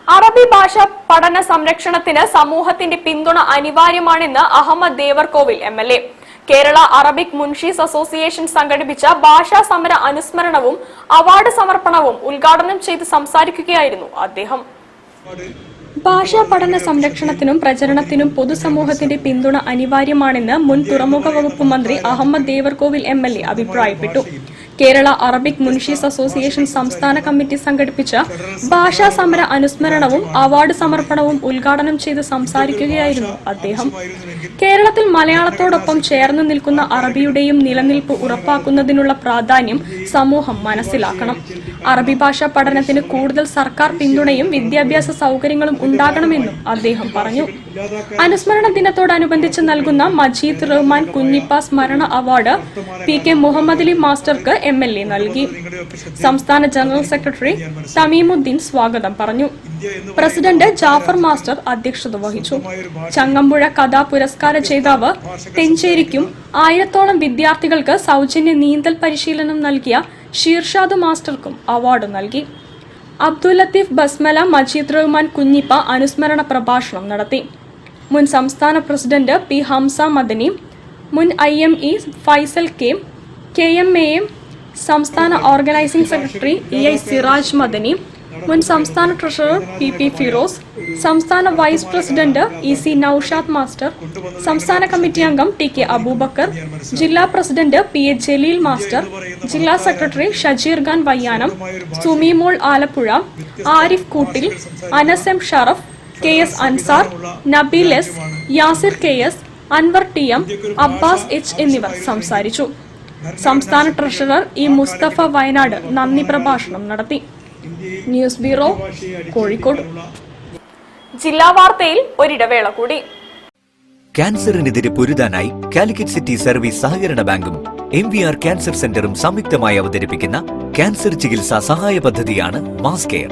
അറബി ഭാഷ പഠന സംരക്ഷണത്തിന് സമൂഹത്തിന്റെ പിന്തുണ അനിവാര്യമാണെന്ന് Ahammed Devarkovil MLA. Kerala Arabic Munshis association സംഘടിപ്പിച്ച ഭാഷാ സമര അനുസ്മരണവും അവാർഡ് സമർപ്പണവും ഉദ്ഘാടനം ചെയ്ത് സംസാരിക്കുകയായിരുന്നു അദ്ദേഹം. ഭാഷാ പഠന സംരക്ഷണത്തിനും പ്രചരണത്തിനും പൊതുസമൂഹത്തിന്റെ പിന്തുണ അനിവാര്യമാണെന്ന് മുൻ തുറമുഖ വകുപ്പ് മന്ത്രി അഹമ്മദ് ദേവർകോവിൽ എംഎൽഎ അഭിപ്രായപ്പെട്ടു. കേരള അറബിക് മുൻഷീസ് അസോസിയേഷൻ സംസ്ഥാന കമ്മിറ്റി സംഘടിപ്പിച്ച ഭാഷാ സമര അനുസ്മരണവും അവാർഡ് സമർപ്പണവും ഉദ്ഘാടനം ചെയ്ത് സംസാരിക്കുകയായിരുന്നു അദ്ദേഹം. കേരളത്തിൽ മലയാളത്തോടൊപ്പം ചേർന്ന് നിൽക്കുന്ന അറബിയുടെയും നിലനിൽപ്പ് ഉറപ്പാക്കുന്നതിനുള്ള പ്രാധാന്യം സമൂഹം മനസ്സിലാക്കണം. അറബി ഭാഷാ പഠനത്തിന് കൂടുതൽ സർക്കാർ പിന്തുണയും വിദ്യാഭ്യാസ സൗകര്യങ്ങളും ഉണ്ടാകണമെന്നും അദ്ദേഹം പറഞ്ഞു. അനുസ്മരണ ദിനത്തോടനുബന്ധിച്ച് നൽകുന്ന മജീദ് റഹ്മാൻ കുഞ്ഞിപ്പ സ്മരണ അവാർഡ് PK മുഹമ്മദ് അലി മാസ്റ്റർക്ക് MLA നൽകി. സംസ്ഥാന ജനറൽ സെക്രട്ടറി തമീമുദ്ദീൻ സ്വാഗതം പറഞ്ഞു. പ്രസിഡന്റ് ജാഫർ മാസ്റ്റർ അധ്യക്ഷത വഹിച്ചു. ചങ്ങമ്പുഴ കഥാ പുരസ്കാര ജേതാവ് തെഞ്ചേരിക്കും 1000-ഓളം വിദ്യാർത്ഥികൾക്ക് സൗജന്യ നീന്തൽ പരിശീലനം നൽകിയ ഷീർഷാദ് മാസ്റ്റർക്കും അവാർഡ് നൽകി. അബ്ദുൽ ലത്തീഫ് ബസ്മല മജീദ് റഹ്മാൻ കുഞ്ഞിപ്പ അനുസ്മരണ പ്രഭാഷണം നടത്തി. മുൻ സംസ്ഥാന പ്രസിഡന്റ് P ഹംസ മദനി, മുൻ IME ഫൈസൽ KMAM സംസ്ഥാന organising secretary EI Siraj Madani, മുൻ സംസ്ഥാന ട്രഷറർ PP ഫിറോസ്, സംസ്ഥാന vice president EC Noushad master, സംസ്ഥാന കമ്മിറ്റി അംഗം TK അബൂബക്കർ, ജില്ലാ പ്രസിഡന്റ് PA ജലീൽ മാസ്റ്റർ, ജില്ലാ secretary Shajeer Khan Vayyanam, Sumimol Alappuzha, Arif Koottil, Anas M Sharaf, KS Ansar, Nabeel S, Yasir KS, Anwar TM, Abbas H എന്നിവർ സംസാരിച്ചു. സംസ്ഥാന ട്രഷറർ E മുസ്തഫ വയനാട് നന്ദി പ്രഭാഷണം നടത്തി. News bureau, Kozhikode. ജില്ലാ വാർത്തയിൽ ഒരിടവേള കൂടി. ക്യാൻസറിനെതിരെ പൊരുതാനായി കാലിക്കറ്റ് സിറ്റി സർവീസ് സഹകരണ ബാങ്കും MVR ക്യാൻസർ സെന്ററും സംയുക്തമായി അവതരിപ്പിക്കുന്ന ക്യാൻസർ ചികിത്സാ സഹായ പദ്ധതിയാണ് മാസ് കെയർ.